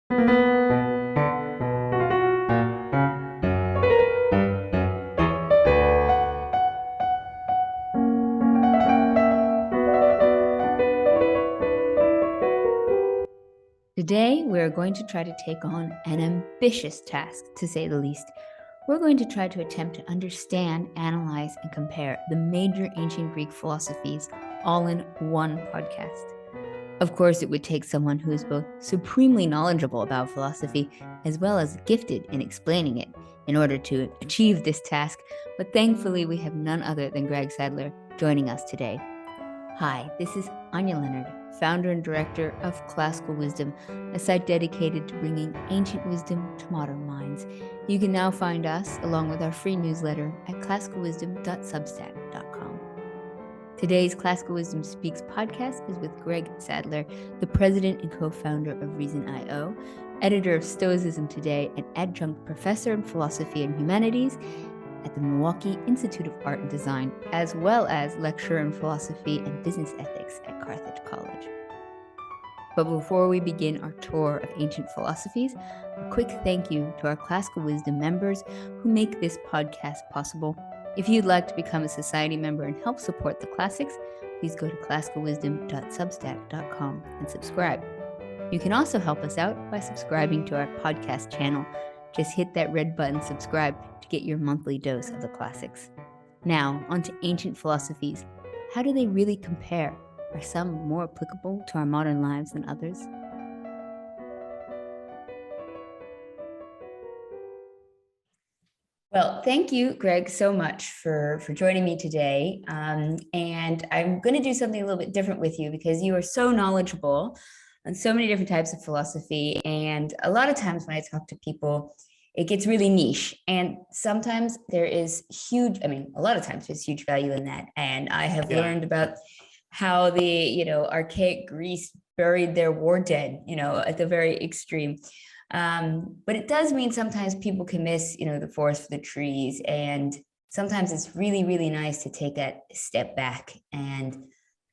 Today, we're going to try to take on an ambitious task, to say the least. We're going to try to attempt to understand, analyze, and compare the major ancient Greek philosophies all in one podcast. Of course, it would take someone who is both supremely knowledgeable about philosophy as well as gifted in explaining it in order to achieve this task, but thankfully we have none other than Greg Sadler joining us today. Hi, this is Anya Leonard, founder and director of Classical Wisdom, a site dedicated to bringing ancient wisdom to modern minds. You can now find us, along with our free newsletter, at classicalwisdom.substack.com. Today's Classical Wisdom Speaks podcast is with Greg Sadler, the president and co-founder of ReasonIO, editor of Stoicism Today, and adjunct professor in Philosophy and Humanities at the Milwaukee Institute of Art and Design, as well as lecturer in philosophy and business ethics at Carthage College. But before we begin our tour of ancient philosophies, a quick thank you to our Classical Wisdom members who make this podcast possible. If you'd like to become a society member and help support the classics, please go to classicalwisdom.substack.com and subscribe. You can also help us out by subscribing to our podcast channel. Just hit that red button, subscribe, to get your monthly dose of the classics. Now, on to ancient philosophies. How do they really compare? Are some more applicable to our modern lives than others? Well, thank you, Greg, so much for joining me today. And I'm going to do something a little bit different with you because you are so knowledgeable on so many different types of philosophy. And a lot of times when I talk to people, it gets really niche. And sometimes there is a lot of times there's huge value in that. And I have learned about how the, archaic Greece buried their war dead, at the very extreme. But it does mean sometimes people can miss, the forest for the trees. And sometimes it's really, really nice to take that step back and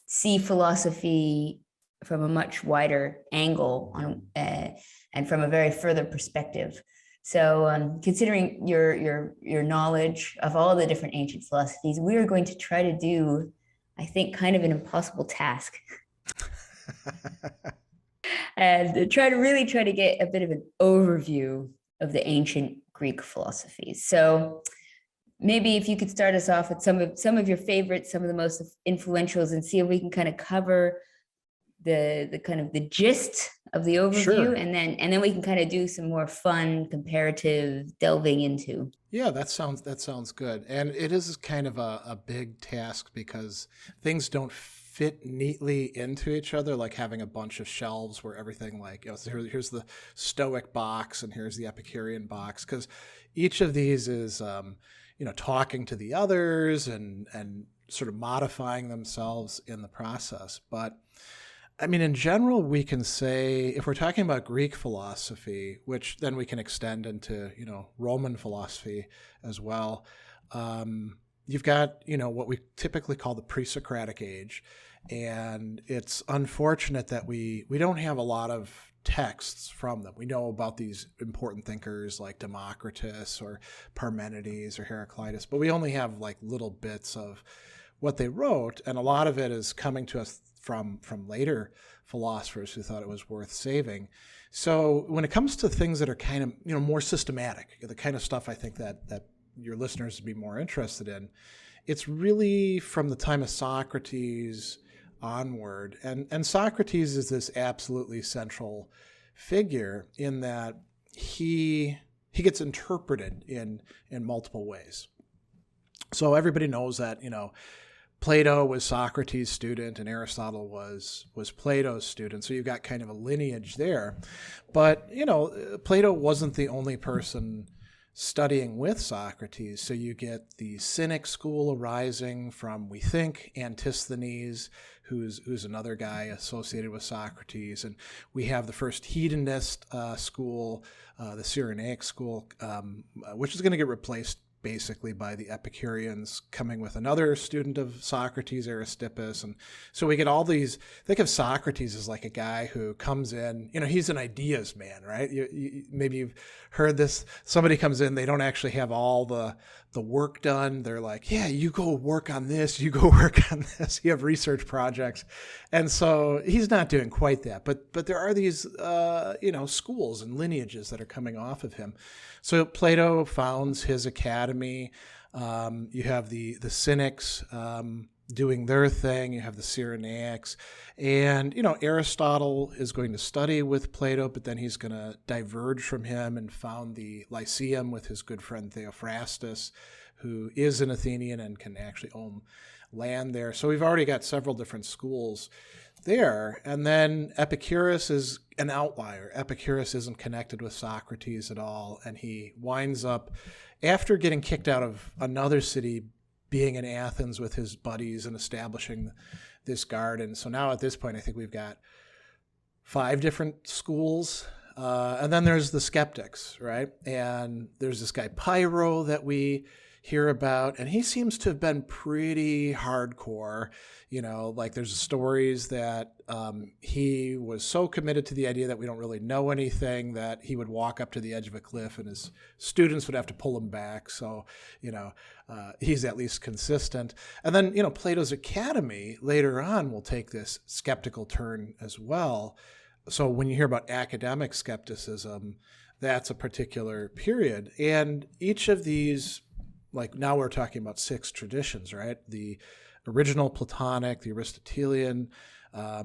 see philosophy from a much wider angle and from a very further perspective. So considering your knowledge of all the different ancient philosophies, we are going to try to do, I think, kind of an impossible task. And try to get a bit of an overview of the ancient Greek philosophies. So maybe if you could start us off with some of your favorites, some of the most influentials, and see if we can kind of cover the kind of the gist of the overview. Sure. and then we can kind of do some more fun comparative delving into. Yeah, that sounds good. And it is kind of a big task because things don't fit neatly into each other, like having a bunch of shelves where everything so here's the Stoic box and here's the Epicurean box, because each of these is talking to the others and sort of modifying themselves in the process. But I mean, in general, we can say, if we're talking about Greek philosophy, which then we can extend into, Roman philosophy as well, you've got, what we typically call the pre-Socratic age. And it's unfortunate that we don't have a lot of texts from them. We know about these important thinkers like Democritus or Parmenides or Heraclitus, but we only have like little bits of what they wrote. And a lot of it is coming to us from later philosophers who thought it was worth saving. So when it comes to things that are kind of, more systematic, the kind of stuff I think that your listeners would be more interested in, it's really from the time of Socrates onward. And Socrates is this absolutely central figure in that he gets interpreted in multiple ways. So everybody knows that, Plato was Socrates' student and Aristotle was Plato's student. So you've got kind of a lineage there. But, Plato wasn't the only person studying with Socrates. So you get the Cynic school arising from, we think, Antisthenes, who's another guy associated with Socrates. And we have the first hedonist school, the Cyrenaic school, which is going to get replaced basically by the Epicureans coming with another student of Socrates, Aristippus. And so we get all these, think of Socrates as like a guy who comes in, he's an ideas man, right? Maybe you've heard this. Somebody comes in, they don't actually have all the work done. They're like, yeah, you go work on this, you go work on this. You have research projects. And so he's not doing quite that. But there are these, schools and lineages that are coming off of him. So Plato founds his academy. You have the Cynics doing their thing. You have the Cyrenaics. And, Aristotle is going to study with Plato, but then he's going to diverge from him and found the Lyceum with his good friend Theophrastus, who is an Athenian and can actually own land there. So we've already got several different schools there. And then Epicurus is an outlier. Epicurus isn't connected with Socrates at all. And he winds up, after getting kicked out of another city, being in Athens with his buddies and establishing this garden. So now at this point, I think we've got 5 different schools. And then there's the Skeptics, right? And there's this guy Pyrrho that we hear about, and he seems to have been pretty hardcore. Like there's stories that he was so committed to the idea that we don't really know anything that he would walk up to the edge of a cliff and his students would have to pull him back. So, he's at least consistent. And then, Plato's Academy later on will take this skeptical turn as well. So when you hear about academic skepticism, that's a particular period. And each of these, like now we're talking about 6 traditions, right? The original Platonic, the Aristotelian.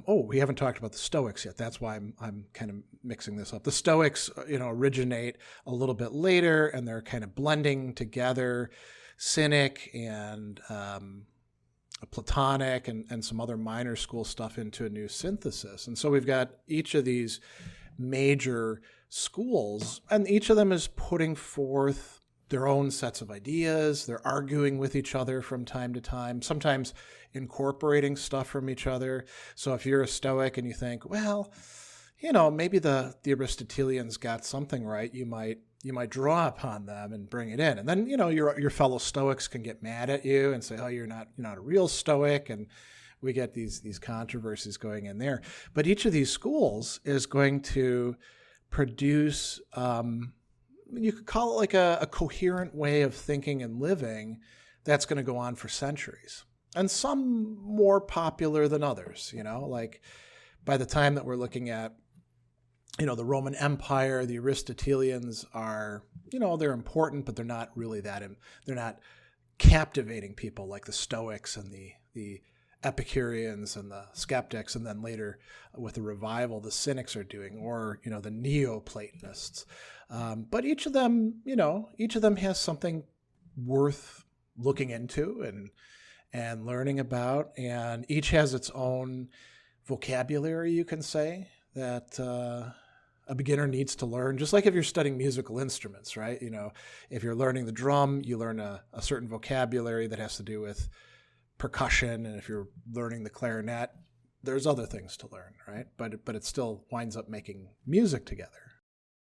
We haven't talked about the Stoics yet. That's why I'm kind of mixing this up. The Stoics, originate a little bit later, and they're kind of blending together Cynic and Platonic and some other minor school stuff into a new synthesis. And so we've got each of these major schools, and each of them is putting forth their own sets of ideas. They're arguing with each other from time to time, sometimes incorporating stuff from each other. So if you're a Stoic and you think, well, maybe the Aristotelians got something right, you might draw upon them and bring it in. And then, your fellow Stoics can get mad at you and say, oh, you're not a real Stoic. And we get these controversies going in there. But each of these schools is going to produce, you could call it like a coherent way of thinking and living that's going to go on for centuries. And some more popular than others, like by the time that we're looking at, the Roman Empire, the Aristotelians are, they're important, but they're not really they're not captivating people like the Stoics and the Epicureans and the Skeptics, and then later with the revival, the Cynics are doing, or, the Neoplatonists. But each of them has something worth looking into and learning about, and each has its own vocabulary, you can say, that a beginner needs to learn. Just like if you're studying musical instruments, right? If you're learning the drum, you learn a certain vocabulary that has to do with percussion, and if you're learning the clarinet, there's other things to learn, right? But it still winds up making music together.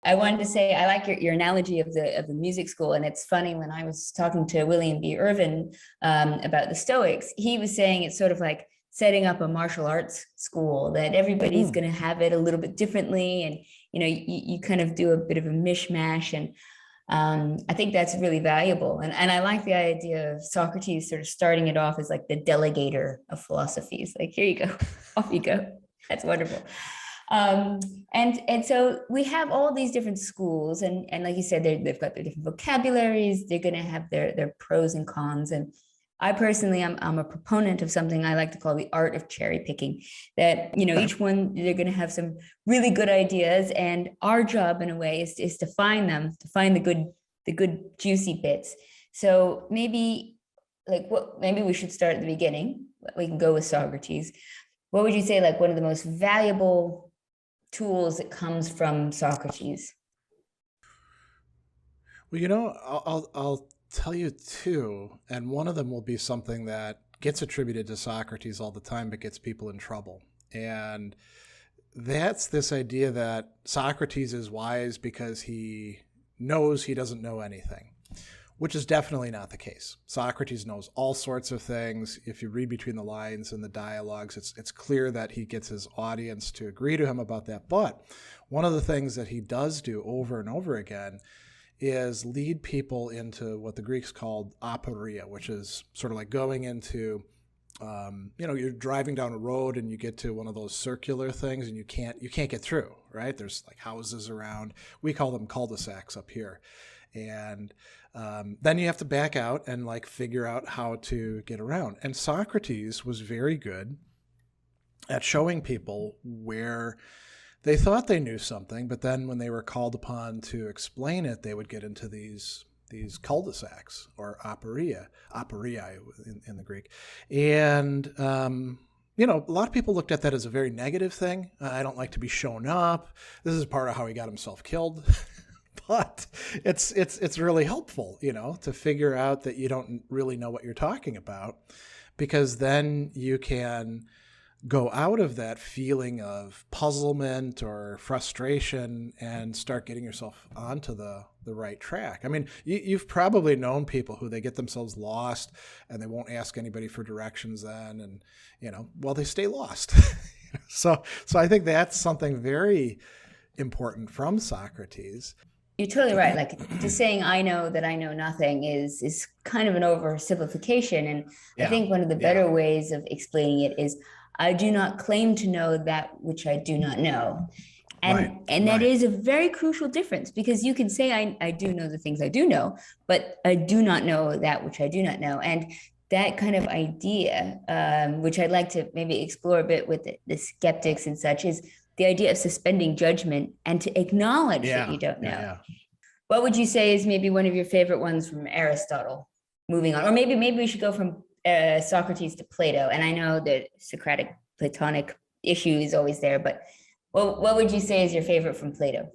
I wanted to say, I like your analogy of the music school. And it's funny, when I was talking to William B. Irvin about the Stoics, he was saying it's sort of like setting up a martial arts school, that everybody's going to have it a little bit differently. And, you kind of do a bit of a mishmash. And I think that's really valuable. And I like the idea of Socrates sort of starting it off as like the delegator of philosophies. Like, here you go, off you go. That's wonderful. And so we have all these different schools, and like you said, they've got their different vocabularies. They're going to have their pros and cons. And I personally, I'm a proponent of something I like to call the art of cherry picking, that, each one, they're going to have some really good ideas. And our job in a way is to find them, to find the good juicy bits. So maybe we should start at the beginning. We can go with Socrates. What would you say, like, one of the most valuable tools that comes from Socrates? Well, I'll tell you 2, and one of them will be something that gets attributed to Socrates all the time, but gets people in trouble. And that's this idea that Socrates is wise because he knows he doesn't know anything. which is definitely not the case. Socrates knows all sorts of things. If you read between the lines in the dialogues, it's clear that he gets his audience to agree to him about that. But one of the things that he does do over and over again is lead people into what the Greeks called aporia, which is sort of like going into, you're driving down a road and you get to one of those circular things and you can't get through, right? There's like houses around. We call them cul-de-sacs up here. And then you have to back out and like figure out how to get around. And Socrates was very good at showing people where they thought they knew something, but then when they were called upon to explain it, they would get into these cul-de-sacs, or aporia in the Greek. And a lot of people looked at that as a very negative thing. I don't like to be shown up. This is part of how he got himself killed. But it's really helpful, to figure out that you don't really know what you're talking about, because then you can go out of that feeling of puzzlement or frustration and start getting yourself onto the right track. I mean, you've probably known people who they get themselves lost and they won't ask anybody for directions then, and they stay lost. So I think that's something very important from Socrates. You're totally right. Like, just saying I know that I know nothing is kind of an oversimplification. And I think one of the better ways of explaining it is, I do not claim to know that which I do not know. And that is a very crucial difference, because you can say I do know the things I do know, but I do not know that which I do not know. And that kind of idea, which I'd like to maybe explore a bit with the skeptics and such, is the idea of suspending judgment and to acknowledge that you don't know. Yeah. What would you say is maybe one of your favorite ones from Aristotle? Moving on, or maybe we should go from Socrates to Plato. And I know that Socratic Platonic issue is always there, but what would you say is your favorite from Plato?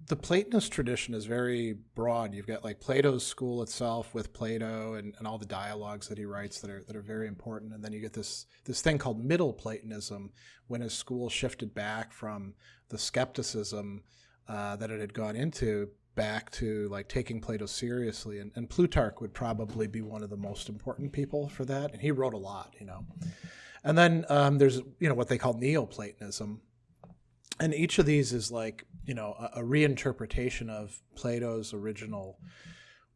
The Platonist tradition is very broad. You've got like Plato's school itself with Plato and all the dialogues that he writes that are very important. And then you get this thing called Middle Platonism, when his school shifted back from the skepticism that it had gone into back to like taking Plato seriously. And Plutarch would probably be one of the most important people for that. And he wrote a lot, And then there's, what they call Neoplatonism. And each of these is like, a reinterpretation of Plato's original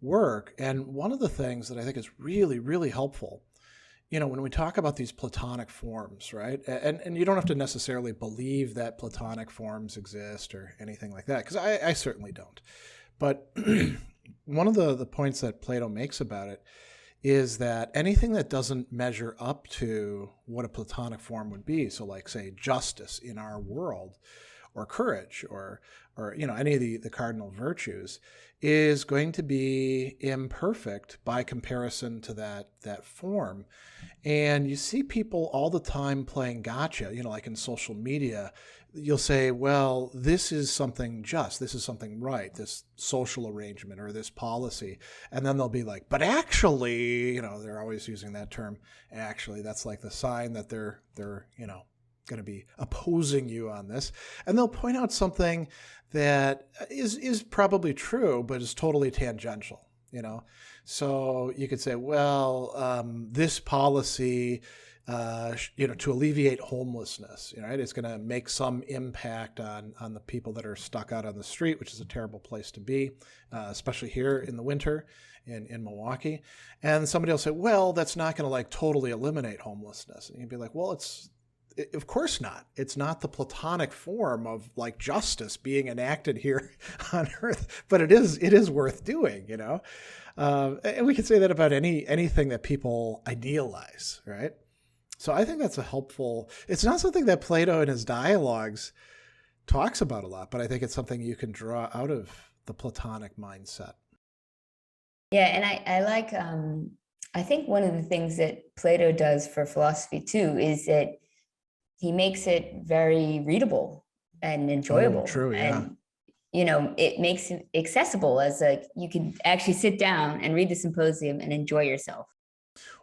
work. And one of the things that I think is really, really helpful, when we talk about these Platonic forms, right? And you don't have to necessarily believe that Platonic forms exist or anything like that, because I certainly don't. But one of the points that Plato makes about it is that anything that doesn't measure up to what a Platonic form would be, so like, say, justice in our world, or courage, or any of the cardinal virtues, is going to be imperfect by comparison to that form. And you see people all the time playing gotcha, like in social media. You'll say, well, this is something just, this is something right, this social arrangement or this policy. And then they'll be like, but actually, they're always using that term, actually. That's like the sign that they're going to be opposing you on this. And they'll point out something that is probably true, but is totally tangential, So you could say, well, this policy, to alleviate homelessness, right? It's going to make some impact on the people that are stuck out on the street, which is a terrible place to be, especially here in the winter in Milwaukee. And somebody will say, well, that's not going to like totally eliminate homelessness. And you'd be like, well, of course not. It's not the Platonic form of like justice being enacted here on earth, but it is worth doing, and we can say that about anything that people idealize, right? So I think that's it's not something that Plato in his dialogues talks about a lot, but I think it's something you can draw out of the Platonic mindset. Yeah. And I like, I think one of the things that Plato does for philosophy too, is that he makes it very readable and enjoyable. Oh, true, yeah. And, it makes it accessible, as like you can actually sit down and read the Symposium and enjoy yourself.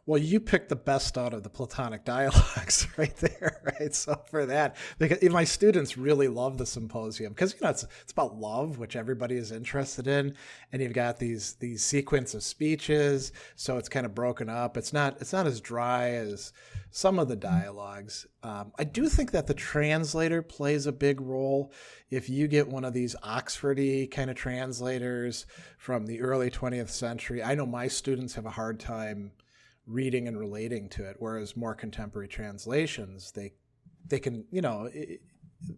Well, you picked the best out of the Platonic dialogues right there, right? So for that, because my students really love the Symposium because it's about love, which everybody is interested in, and you've got these sequence of speeches, so it's kind of broken up. It's not as dry as some of the dialogues. I do think that the translator plays a big role. If you get one of these Oxfordy kind of translators from the early 20th century, I know my students have a hard time reading and relating to it, whereas more contemporary translations, they can,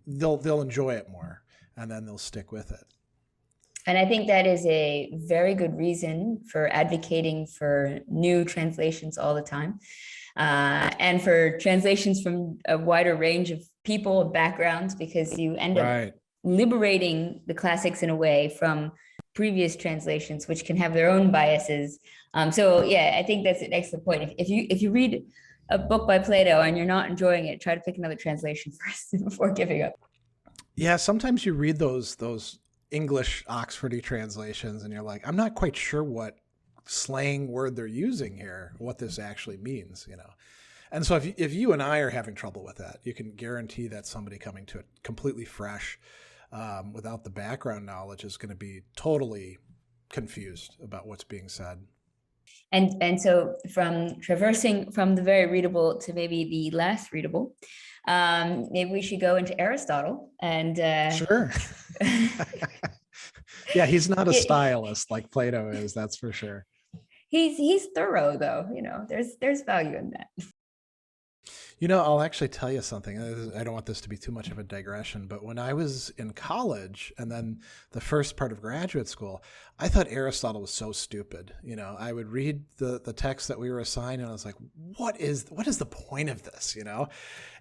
they'll enjoy it more, and then they'll stick with it. And I think that is a very good reason for advocating for new translations all the time, and for translations from a wider range of people and backgrounds, because you end up Right. liberating the classics in a way from previous translations, which can have their own biases. So yeah, I think that's an excellent point. If you read a book by Plato and you're not enjoying it, try to pick another translation first before giving up. Yeah, sometimes you read those English Oxfordy translations and you're like, I'm not quite sure what slang word they're using here, what this actually means. And so if you and I are having trouble with that, you can guarantee that somebody coming to it completely fresh, without the background knowledge, is going to be totally confused about what's being said. And so from traversing from the very readable to maybe the less readable, maybe we should go into Aristotle and Sure. Yeah, he's not a it, stylist like Plato is, that's for sure. he's thorough though, there's value in that. I'll actually tell you something. I don't want this to be too much of a digression, but when I was in college and then the first part of graduate school, I thought Aristotle was so stupid. I would read the text that we were assigned and I was like, what is the point of this?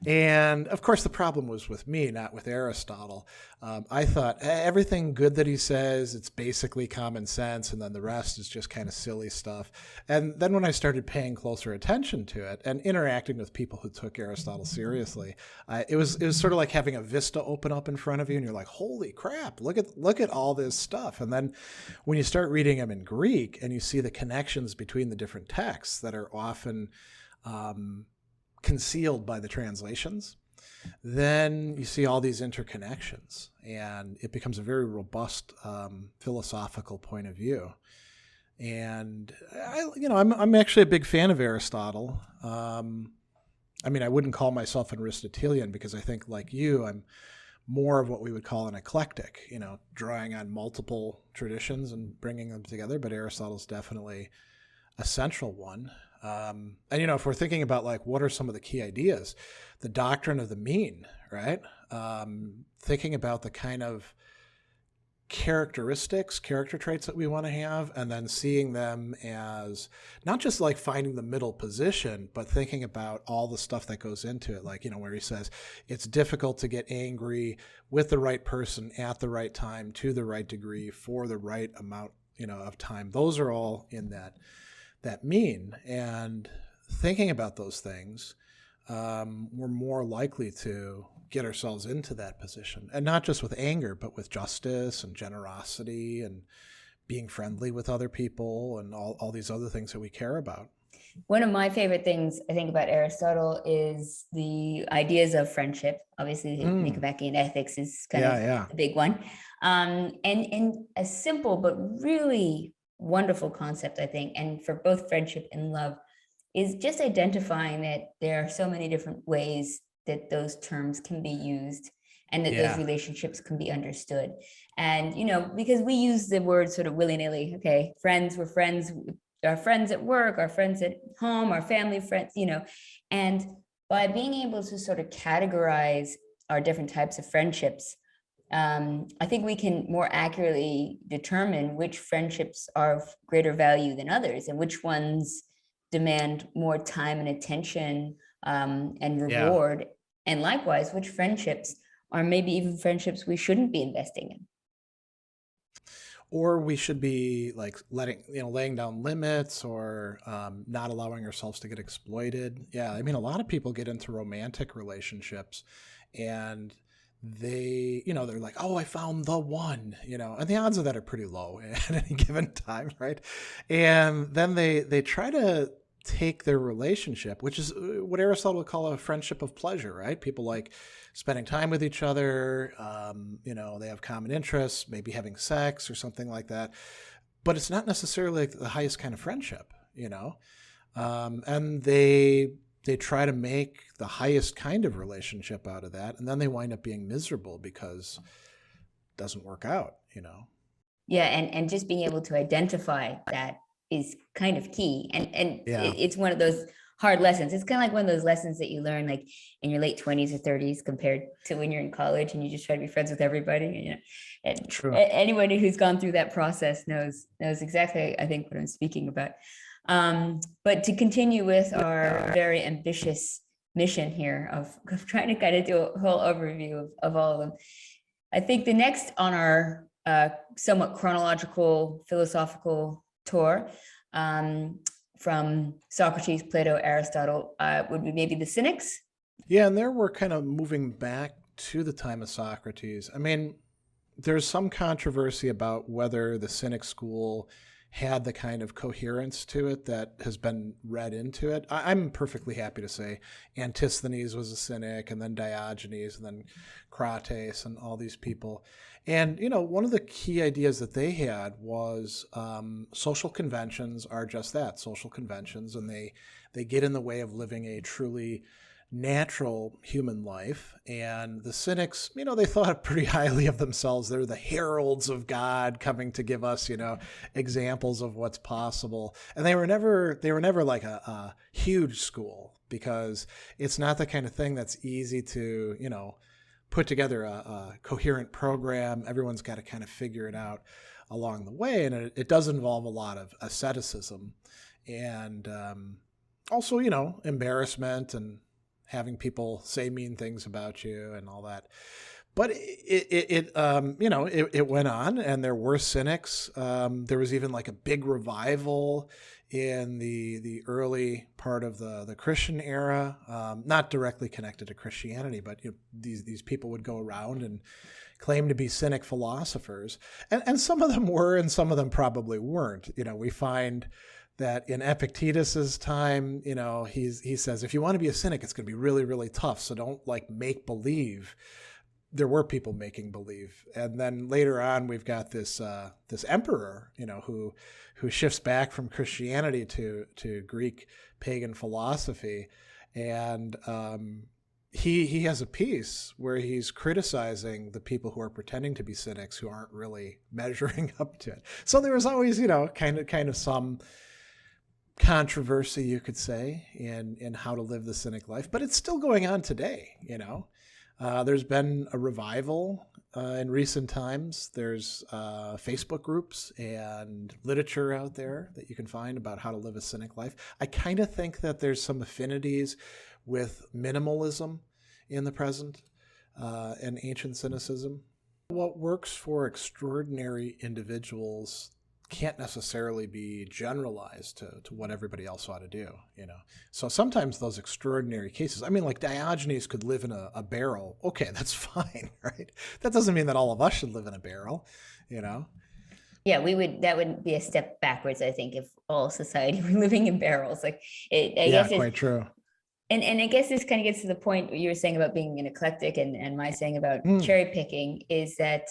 And of course the problem was with me, not with Aristotle. I thought everything good that he says, it's basically common sense, and then the rest is just kind of silly stuff. And then when I started paying closer attention to it and interacting with people who took Aristotle seriously, it was sort of like having a vista open up in front of you, and you're like, holy crap, look at all this stuff. And then when you start reading them in Greek and you see the connections between the different texts that are often concealed by the translations, then you see all these interconnections, and it becomes a very robust philosophical point of view. And I'm actually a big fan of Aristotle. I wouldn't call myself an Aristotelian because I think, like you, I'm more of what we would call an eclectic, drawing on multiple traditions and bringing them together. But Aristotle's definitely a central one. And if we're thinking about like what are some of the key ideas, the doctrine of the mean, right? Thinking about the kind of character traits that we want to have, and then seeing them as not just like finding the middle position, but thinking about all the stuff that goes into it. Like, where he says it's difficult to get angry with the right person at the right time, to the right degree, for the right amount, of time. Those are all in that mean. And thinking about those things, we're more likely to get ourselves into that position, and not just with anger, but with justice and generosity and being friendly with other people and all these other things that we care about. One of my favorite things I think about Aristotle is the ideas of friendship. Obviously, the Nicomachean ethics is kind of the big one. And a simple but really wonderful concept, I think, and for both friendship and love, is just identifying that there are so many different ways that those terms can be used, and that those relationships can be understood. And, because we use the word sort of willy-nilly, okay, friends, we're friends, our friends at work, our friends at home, our family friends, and by being able to sort of categorize our different types of friendships, I think we can more accurately determine which friendships are of greater value than others, and which ones demand more time and attention, and reward. And likewise, which friendships are maybe even friendships we shouldn't be investing in. Or we should be like laying down limits, or not allowing ourselves to get exploited. Yeah, a lot of people get into romantic relationships and they're like, oh, I found the one, and the odds of that are pretty low at any given time, right? And then they try to take their relationship, which is what Aristotle would call a friendship of pleasure, right? People like spending time with each other, they have common interests, maybe having sex or something like that. But it's not necessarily like the highest kind of friendship, and they try to make the highest kind of relationship out of that, and then they wind up being miserable because it doesn't work out. Yeah, and just being able to identify that is kind of key. And Yeah. it's one of those hard lessons. It's kind of like one of those lessons that you learn like in your late 20s or 30s compared to when you're in college and you just try to be friends with everybody. And True. anybody who's gone through that process knows exactly, I think, what I'm speaking about. But to continue with our very ambitious mission here of trying to kind of do a whole overview of all of them, I think the next on our somewhat chronological philosophical tour from Socrates, Plato, Aristotle would be maybe the Cynics. Yeah, and there we're kind of moving back to the time of Socrates. I mean, there's some controversy about whether the Cynic school had the kind of coherence to it that has been read into it. I'm perfectly happy to say Antisthenes was a Cynic, and then Diogenes, and then Crates, and all these people. And, one of the key ideas that they had was social conventions are just that, social conventions, and they get in the way of living a truly natural human life. And the Cynics, they thought pretty highly of themselves. They're the heralds of God coming to give us, examples of what's possible. And they were never like a huge school, because it's not the kind of thing that's easy to, put together a coherent program. Everyone's got to kind of figure it out along the way. And it does involve a lot of asceticism and also, embarrassment and having people say mean things about you and all that. But it went on, and there were Cynics. There was even like a big revival in the early part of the Christian era, not directly connected to Christianity, but these people would go around and claim to be Cynic philosophers, and some of them were, and some of them probably weren't. We find that in Epictetus's time, he says, if you want to be a Cynic, it's going to be really, really tough. So don't like make believe. There were people making believe. And then later on, we've got this emperor, who shifts back from Christianity to Greek pagan philosophy. And he has a piece where he's criticizing the people who are pretending to be Cynics, who aren't really measuring up to it. So there was always, kind of some controversy, you could say, in how to live the Cynic life, but it's still going on today. There's been a revival in recent times. There's Facebook groups and literature out there that you can find about how to live a Cynic life. I kind of think that there's some affinities with minimalism in the present and ancient Cynicism. What works for extraordinary individuals can't necessarily be generalized to what everybody else ought to do, So sometimes those extraordinary cases, like Diogenes could live in a barrel. Okay, that's fine, right? That doesn't mean that all of us should live in a barrel, Yeah, that would be a step backwards, I think, if all society were living in barrels. I guess it's quite true. And I guess this kind of gets to the point you were saying about being an eclectic and my saying about cherry picking is that,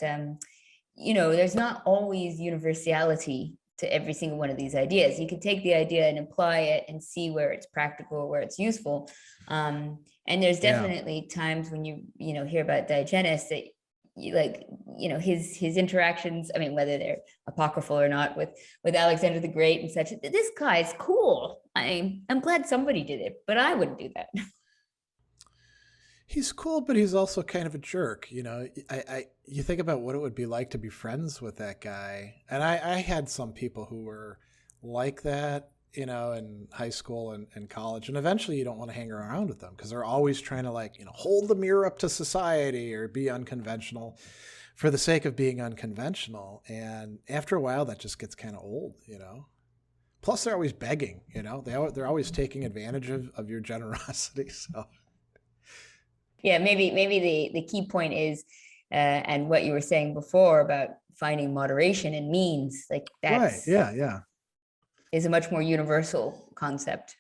there's not always universality to every single one of these ideas. You can take the idea and apply it and see where it's practical, where it's useful. And there's definitely times when you hear about Diogenes that his interactions, whether they're apocryphal or not, with Alexander the Great and such. This guy's cool. I'm glad somebody did it, but I wouldn't do that. He's cool, but he's also kind of a jerk. You think about what it would be like to be friends with that guy. And I had some people who were like that, in high school and college. And eventually you don't want to hang around with them because they're always trying to hold the mirror up to society or be unconventional for the sake of being unconventional. And after a while, that just gets kind of old, Plus, they're always begging, they're always taking advantage of your generosity. So. Yeah, maybe the key point is, and what you were saying before about finding moderation and means, like that's right. Yeah. is a much more universal concept.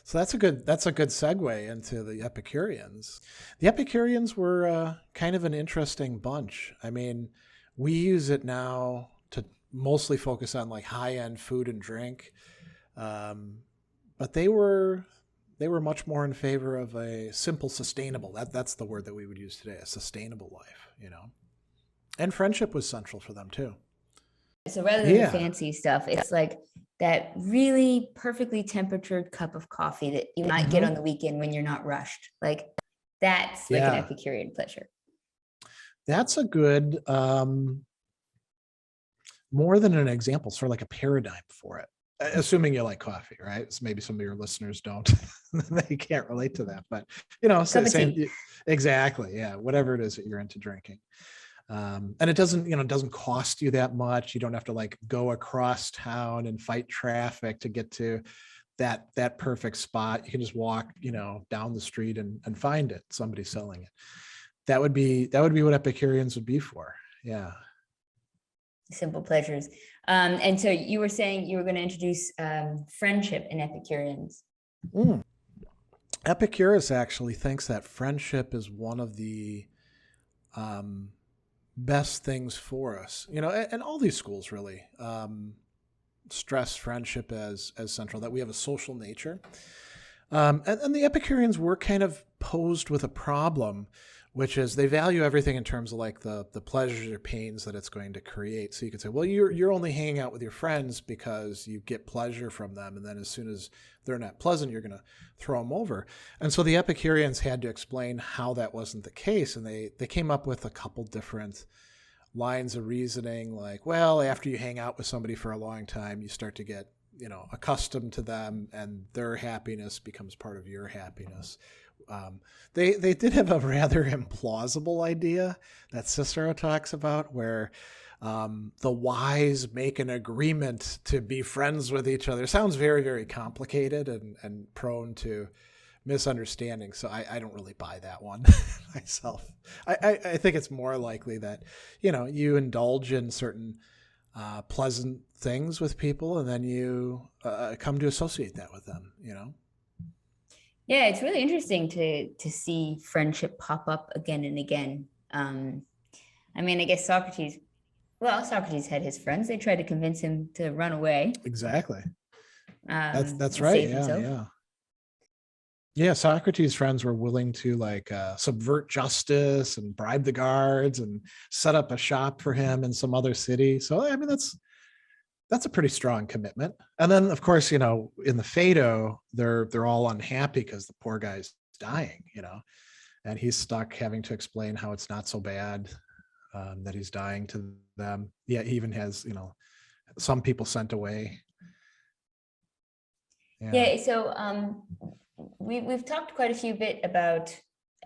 So that's a good segue into the Epicureans. The Epicureans were kind of an interesting bunch. I mean, we use it now to mostly focus on like high end food and drink, but they were much more in favor of a simple, sustainable. That's the word that we would use today, a sustainable life. And friendship was central for them too. So rather than the Yeah, fancy stuff, it's like that really perfectly temperatured cup of coffee that you might get hmm on the weekend when you're not rushed. Like that's like an yeah. Epicurean pleasure. That's a good, more than an example, sort of like a paradigm for it. Assuming you like coffee, right? So maybe some of your listeners don't, they can't relate to that, but Cup of same, tea. exactly, yeah. Whatever it is that you're into drinking, and it doesn't cost you that much. You don't have to like go across town and fight traffic to get to that perfect spot. You can just walk, down the street and find it. Somebody selling it. That would be what Epicureans would be for. Yeah. Simple pleasures. And so you were saying you were going to introduce friendship in Epicureans. Mm. Epicurus actually thinks that friendship is one of the best things for us. And all these schools really stress friendship as central, that we have a social nature. And the Epicureans were kind of posed with a problem, which is they value everything in terms of like the pleasures or pains that it's going to create. So you could say, well, you're only hanging out with your friends because you get pleasure from them, and then as soon as they're not pleasant, you're going to throw them over. And so the Epicureans had to explain how that wasn't the case, and they came up with a couple different lines of reasoning, like, well, after you hang out with somebody for a long time, you start to get accustomed to them, and their happiness becomes part of your happiness. They did have a rather implausible idea that Cicero talks about, where the wise make an agreement to be friends with each other. It sounds very, very complicated and prone to misunderstanding. So I don't really buy that one myself. I think it's more likely that, you indulge in certain pleasant things with people, and then you come to associate that with them. Yeah, it's really interesting to see friendship pop up again and again. I mean, I guess Socrates had his friends. They tried to convince him to run away, Exactly. That's and right. save Yeah, himself. yeah. Yeah, Socrates' friends were willing to like subvert justice and bribe the guards and set up a shop for him in some other city. So I mean, that's a pretty strong commitment. And then, of course, in the Phaedo, they're all unhappy because the poor guy's dying, and he's stuck having to explain how it's not so bad that he's dying to them. Yeah, he even has some people sent away. Yeah. Yeah, so we've talked quite a few bit about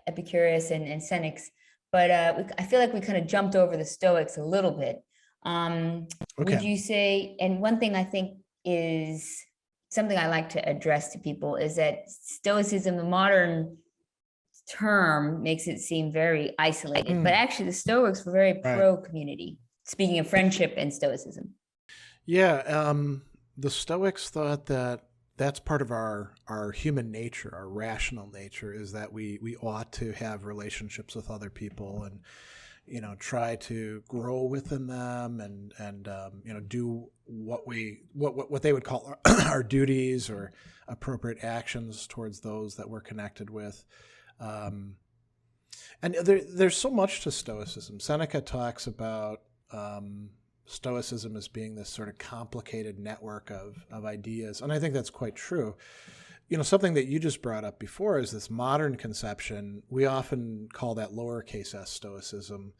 Epicurus and Cynics, but I feel like we kind of jumped over the Stoics a little bit. Would Okay. you say, and one thing I think is something I like to address to people is that Stoicism, the modern term, makes it seem very isolated, but Mm, actually the Stoics were very right. pro community. Speaking of friendship and Stoicism. Yeah. The Stoics thought that that's part of our human nature, our rational nature, is that we ought to have relationships with other people and try to grow within them and do what they would call our duties or appropriate actions towards those that we're connected with. And there's so much to Stoicism. Seneca talks about Stoicism as being this sort of complicated network of ideas. And I think that's quite true. Something that you just brought up before is this modern conception. We often call that lowercase s Stoicism,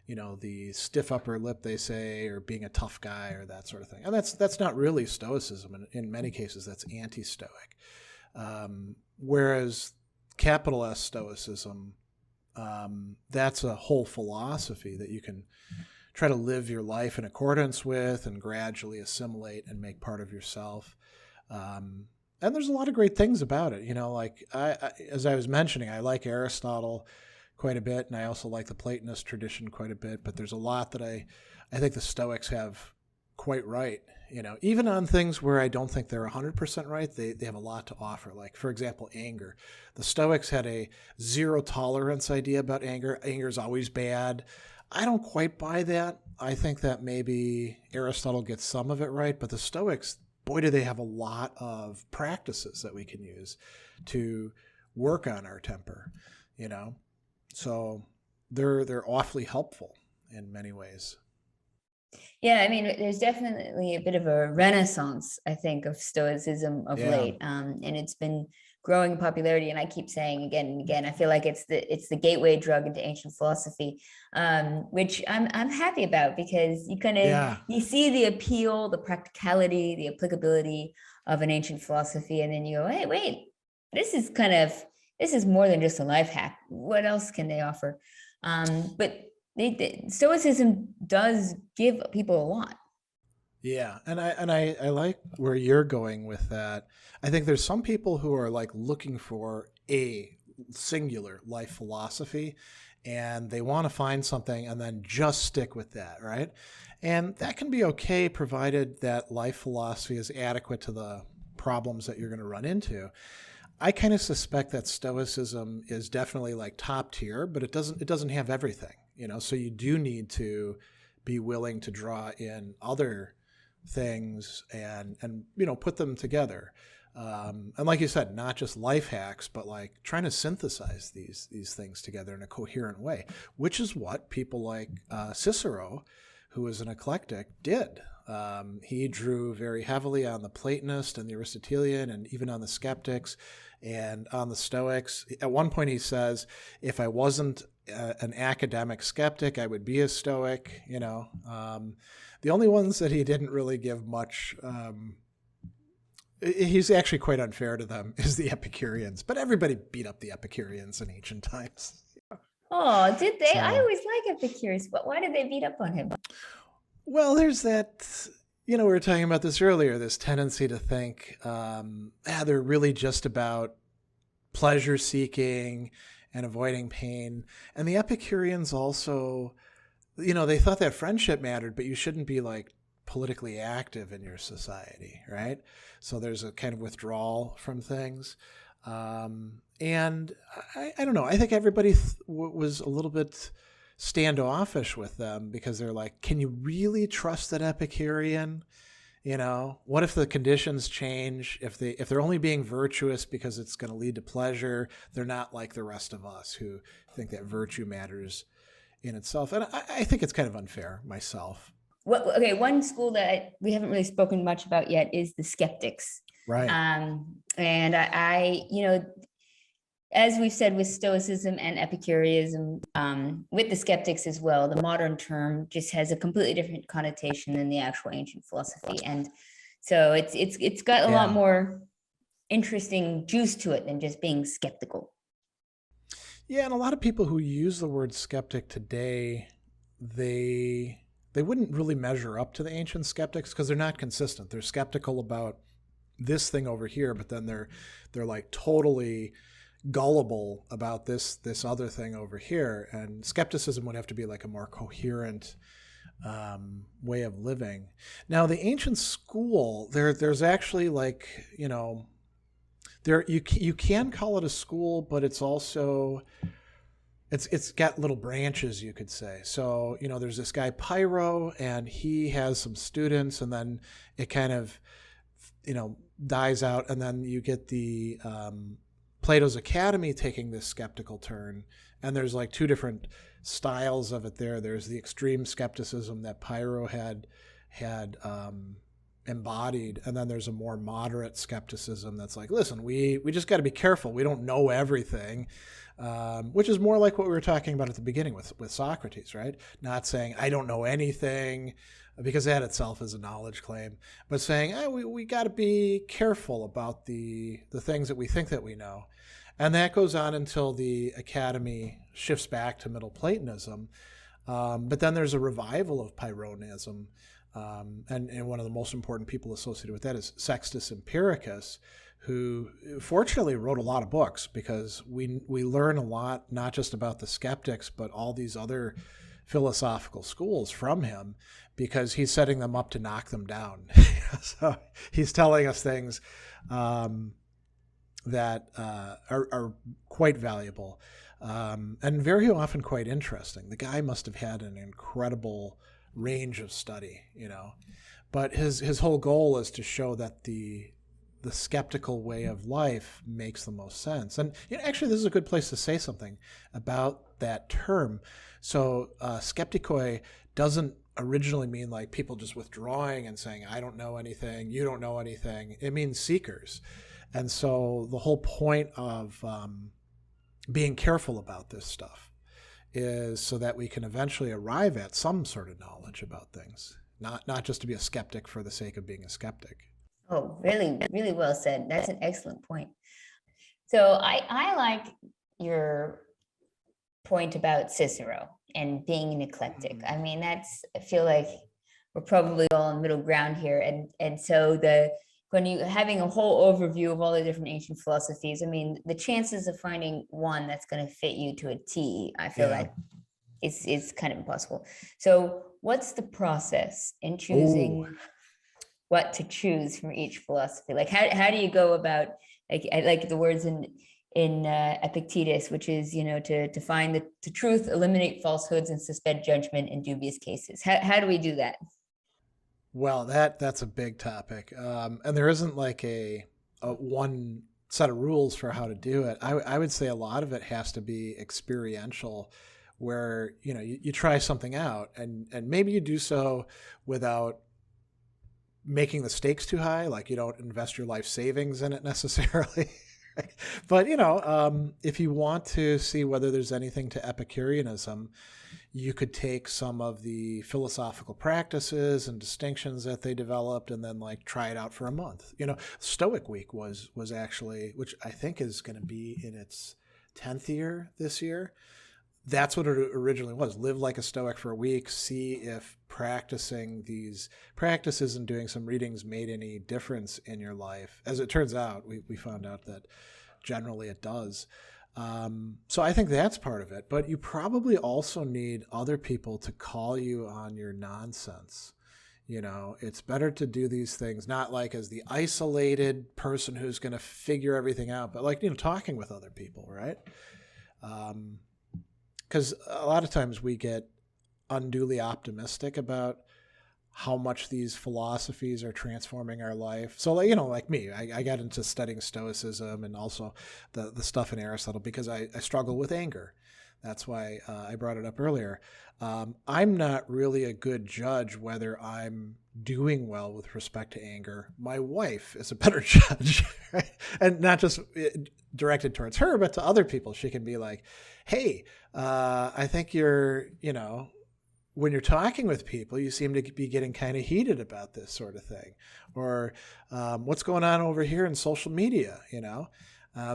the stiff upper lip, they say, or being a tough guy or that sort of thing. And that's not really Stoicism. And in many cases, that's anti-Stoic. Whereas capital S Stoicism, that's a whole philosophy that you can try to live your life in accordance with and gradually assimilate and make part of yourself. And there's a lot of great things about it. Like as I was mentioning, I like Aristotle quite a bit, and I also like the Platonist tradition quite a bit. But there's a lot that I think the Stoics have quite right. Even on things where I don't think they're 100% right, they have a lot to offer. Like, for example, anger. The Stoics had a zero tolerance idea about anger. Anger is always bad. I don't quite buy that. I think that maybe Aristotle gets some of it right, but the Stoics, boy, do they have a lot of practices that we can use to work on our temper, So they're awfully helpful in many ways. Yeah, I mean, there's definitely a bit of a renaissance, I think, of Stoicism of Yeah. late, and it's been growing in popularity. And I keep saying again and again, I feel like it's the gateway drug into ancient philosophy, which I'm happy about, because Yeah. you see the appeal, the practicality, the applicability of an ancient philosophy, and then you go, hey, wait, this is more than just a life hack. What else can they offer? But Stoicism does give people a lot. Yeah, and I like where you're going with that. I think there's some people who are like looking for a singular life philosophy, and they want to find something and then just stick with that, right? And that can be okay provided that life philosophy is adequate to the problems that you're going to run into. I kind of suspect that Stoicism is definitely like top tier, but it doesn't have everything, So you do need to be willing to draw in other things and put them together. And like you said, not just life hacks, but like trying to synthesize these things together in a coherent way, which is what people like Cicero, who was an eclectic, did. He drew very heavily on the Platonist and the Aristotelian, and even on the Skeptics and on the Stoics. At one point he says, if I wasn't an academic skeptic, I would be a Stoic. The only ones that he didn't really give much, he's actually quite unfair to them, is the Epicureans. But everybody beat up the Epicureans in ancient times. Oh, did they? So, I always like Epicurus, but why did they beat up on him? well, there's that, we were talking about this earlier, this tendency to think they're really just about pleasure seeking and avoiding pain. And the Epicureans also, they thought that friendship mattered, but you shouldn't be like politically active in your society, right? So there's a kind of withdrawal from things. And I don't know. I think everybody was a little bit standoffish with them, because they're like, can you really trust that Epicurean? What if the conditions change? If they're only being virtuous because it's going to lead to pleasure, they're not like the rest of us who think that virtue matters in itself. And I think it's kind of unfair myself. Well, okay, one school that we haven't really spoken much about yet is the Skeptics. Right. And as we've said with Stoicism and Epicureanism, with the Skeptics as well, the modern term just has a completely different connotation than the actual ancient philosophy, and so it's got a lot more interesting juice to it than just being skeptical. Yeah, and a lot of people who use the word skeptic today, they wouldn't really measure up to the ancient skeptics, because they're not consistent. They're skeptical about this thing over here, but then they're like totally gullible about this other thing over here. And skepticism would have to be like a more coherent way of living. Now, the ancient school, there's actually like, there you can call it a school, but it's also it's got little branches, you could say. So there's this guy Pyrrho, and he has some students, and then it kind of dies out, and then you get the Plato's Academy taking this skeptical turn, and there's like two different styles of it there. There's the extreme skepticism that Pyrrho had embodied, and then there's a more moderate skepticism that's like, listen, we just got to be careful. We don't know everything, which is more like what we were talking about at the beginning with Socrates, right? Not saying I don't know anything, because that itself is a knowledge claim, but saying we got to be careful about the things that we think that we know. And that goes on until the Academy shifts back to Middle Platonism. But then there's a revival of Pyrrhonism. And one of the most important people associated with that is Sextus Empiricus, who fortunately wrote a lot of books, because we learn a lot, not just about the skeptics, but all these other philosophical schools from him, because he's setting them up to knock them down. So he's telling us things that are quite valuable and very often quite interesting. The guy must have had an incredible range of study, but his whole goal is to show that the skeptical way of life makes the most sense. And actually, this is a good place to say something about that term. So skeptikoi doesn't originally mean like people just withdrawing and saying, I don't know anything, you don't know anything. It means seekers. And so the whole point of being careful about this stuff is so that we can eventually arrive at some sort of knowledge about things, not just to be a skeptic for the sake of being a skeptic. Oh, really, really well said. That's an excellent point. So I like your point about Cicero and being an eclectic. I mean, I feel like we're probably all on middle ground here. And so when you having a whole overview of all the different ancient philosophies, I mean, the chances of finding one that's going to fit you to a T, I feel like it's kind of impossible. So what's the process in choosing what to choose from each philosophy? Like, how do you go about, like, I like the words in Epictetus, which is, to find the truth, eliminate falsehoods, and suspend judgment in dubious cases. How do we do that? Well, that's a big topic, and there isn't like a one set of rules for how to do it. I would say a lot of it has to be experiential, where you try something out, and maybe you do so without making the stakes too high, like you don't invest your life savings in it necessarily. But if you want to see whether there's anything to Epicureanism, you could take some of the philosophical practices and distinctions that they developed and then like try it out for a month. Stoic Week was actually, which I think is going to be in its 10th year this year. That's what it originally was. Live like a Stoic for a week, see if practicing these practices and doing some readings made any difference in your life. As it turns out, we found out that generally it does. So I think that's part of it. But you probably also need other people to call you on your nonsense. It's better to do these things not like as the isolated person who's going to figure everything out, but like, talking with other people, right? Because a lot of times we get unduly optimistic about how much these philosophies are transforming our life. So, like me, I got into studying Stoicism and also the stuff in Aristotle because I struggle with anger. That's why I brought it up earlier. I'm not really a good judge whether I'm doing well with respect to anger. My wife is a better judge, right? And not just directed towards her, but to other people. She can be like, hey, I think when you're talking with people, you seem to be getting kind of heated about this sort of thing. Or what's going on over here in social media,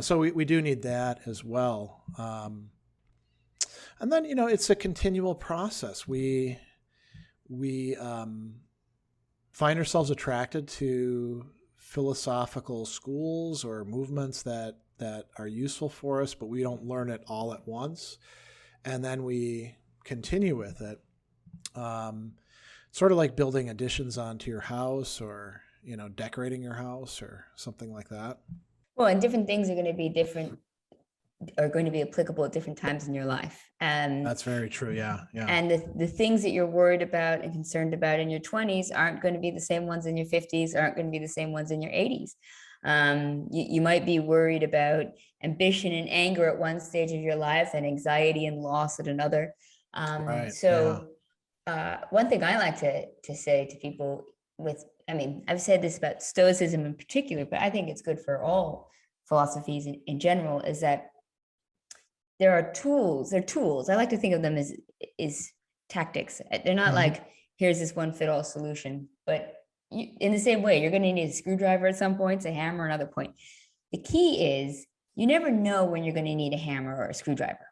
So we do need that as well. And then, it's a continual process. We find ourselves attracted to philosophical schools or movements that are useful for us, but we don't learn it all at once. And then we continue with it. Sort of like building additions onto your house or, decorating your house or something like that. Well, and different things are going to be applicable at different times in your life. That's very true. Yeah. And the things that you're worried about and concerned about in your 20s aren't going to be the same ones in your 50s, aren't going to be the same ones in your 80s. You might be worried about ambition and anger at one stage of your life and anxiety and loss at another. Right. One thing I like to say to people I've said this about Stoicism in particular, but I think it's good for all philosophies in general, is that there are tools. They're tools. I like to think of them as tactics. They're not like, here's this one fit all solution, but in the same way, you're going to need a screwdriver at some points, a hammer another point. The key is you never know when you're going to need a hammer or a screwdriver.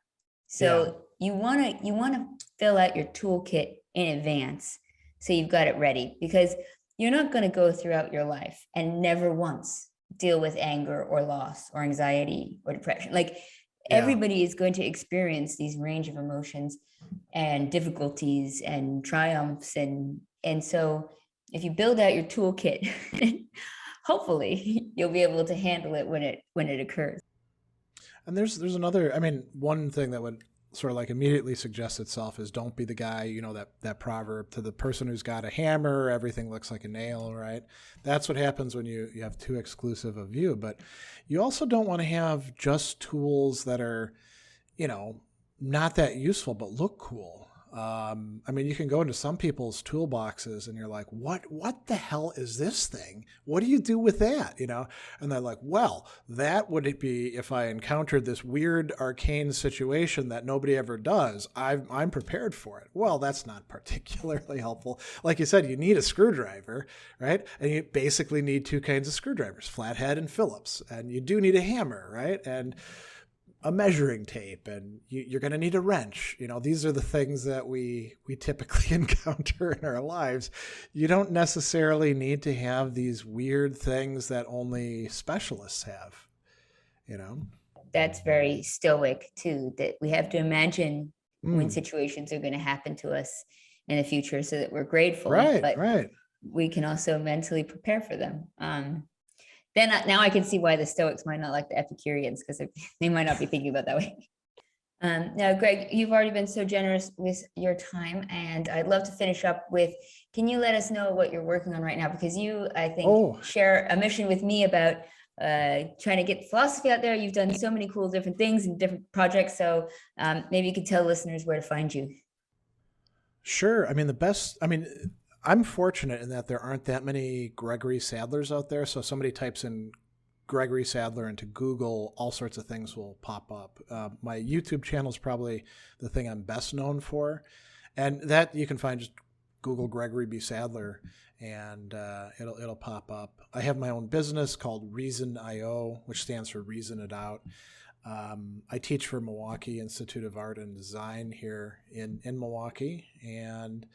So you want to fill out your toolkit in advance so you've got it ready, because you're not going to go throughout your life and never once deal with anger or loss or anxiety or depression. Like, Yeah. everybody is going to experience these range of emotions and difficulties and triumphs. And so if you build out your toolkit, hopefully you'll be able to handle it when it occurs. And there's another, I mean, one thing that would sort of like immediately suggest itself is don't be the guy, you know, that proverb, to the person who's got a hammer, everything looks like a nail, right? That's what happens when you have too exclusive a view. But you also don't want to have just tools that are, you know, not that useful, but look cool. I mean, you can go into some people's toolboxes and you're like, what the hell is this thing? What do you do with that? You know? And they're like, well, that would it be if I encountered this weird arcane situation that nobody ever does. I'm prepared for it. Well, that's not particularly helpful. Like you said, you need a screwdriver, right? And you basically need two kinds of screwdrivers, flathead and Phillips. And you do need a hammer, right? And a measuring tape, and you're going to need a wrench. You know, these are the things that we typically encounter in our lives. You don't necessarily need to have these weird things that only specialists have, you know? That's very stoic too, that we have to imagine when situations are going to happen to us in the future so that we're grateful, Right, but right. we can also mentally prepare for them. Now I can see why the Stoics might not like the Epicureans, because they might not be thinking about that way. Now, Greg, you've already been so generous with your time, and I'd love to finish up with, can you let us know what you're working on right now? Because you, I think, share a mission with me about trying to get philosophy out there. You've done so many cool different things and different projects. So maybe you could tell listeners where to find you. Sure. I mean, I'm fortunate in that there aren't that many Gregory Sadlers out there. So if somebody types in Gregory Sadler into Google, all sorts of things will pop up. My YouTube channel is probably the thing I'm best known for. And that you can find, just Google Gregory B. Sadler, and it'll pop up. I have my own business called ReasonIO, which stands for Reason It Out. I teach for Milwaukee Institute of Art and Design here in Milwaukee. And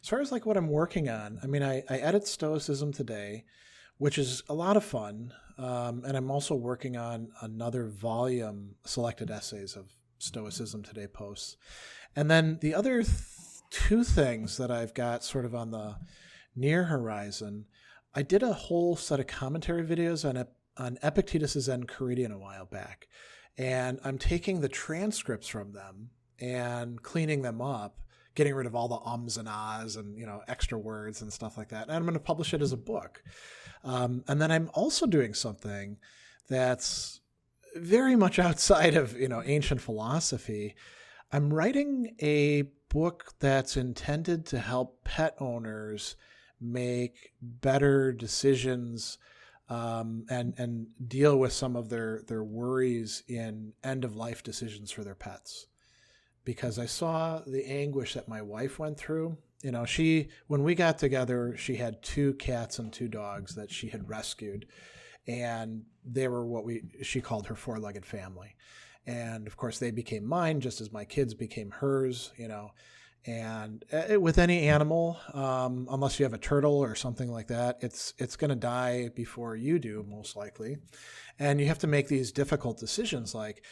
as far as like what I'm working on, I mean, I edit Stoicism today, which is a lot of fun. And I'm also working on another volume, selected essays of Stoicism Today posts. And then the other two things that I've got sort of on the near horizon, I did a whole set of commentary videos on Epictetus's Enchiridion a while back. And I'm taking the transcripts from them and cleaning them up, getting rid of all the ums and ahs and, you know, extra words and stuff like that. And I'm going to publish it as a book. And then I'm also doing something that's very much outside of, you know, ancient philosophy. I'm writing a book that's intended to help pet owners make better decisions and deal with some of their worries in end-of-life decisions for their pets. Because I saw the anguish that my wife went through. You know, when we got together, she had 2 cats and 2 dogs that she had rescued. And they were what she called her 4-legged family. And of course, they became mine just as my kids became hers, you know. And with any animal, unless you have a turtle or something like that, it's going to die before you do, most likely. And you have to make these difficult decisions like,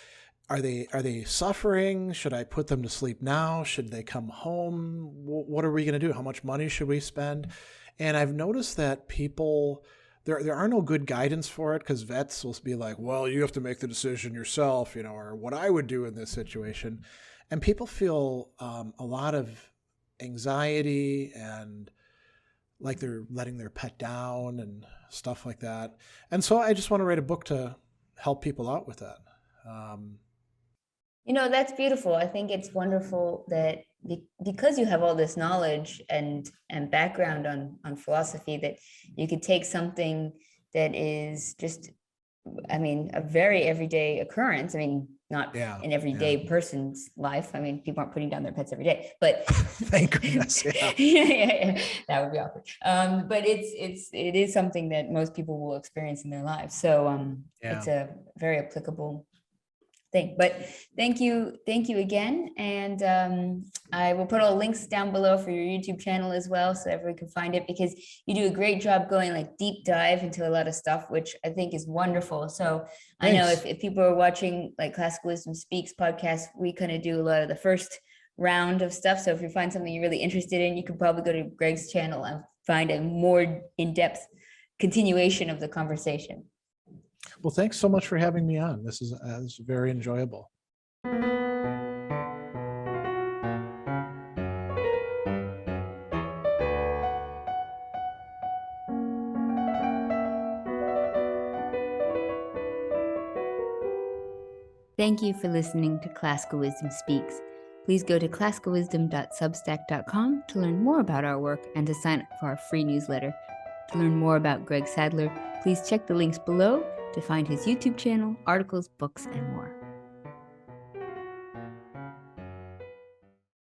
are they suffering? Should I put them to sleep now? Should they come home? What are we going to do? How much money should we spend? And I've noticed that people, there are no good guidance for it, because vets will be like, well, you have to make the decision yourself, you know, or what I would do in this situation. And people feel a lot of anxiety and like they're letting their pet down and stuff like that. And so I just want to write a book to help people out with that. You know, that's beautiful. I think it's wonderful that because you have all this knowledge and background on philosophy, that you could take something that is just, I mean, a very everyday occurrence. I mean, not an everyday person's life. I mean, people aren't putting down their pets every day, but thank goodness. Yeah, that would be awkward. But it is something that most people will experience in their lives. So it's a very applicable thing. But thank you again. And I will put all links down below for your YouTube channel as well, so everyone can find it, because you do a great job going like deep dive into a lot of stuff, which I think is wonderful. So I know if people are watching like Classical Wisdom Speaks podcast, we kind of do a lot of the first round of stuff. So if you find something you're really interested in, you can probably go to Greg's channel and find a more in-depth continuation of the conversation. Well, thanks so much for having me on. This is very enjoyable. Thank you for listening to Classical Wisdom Speaks. Please go to classicalwisdom.substack.com to learn more about our work and to sign up for our free newsletter. To learn more about Greg Sadler, please check the links below to find his YouTube channel, articles, books, and more.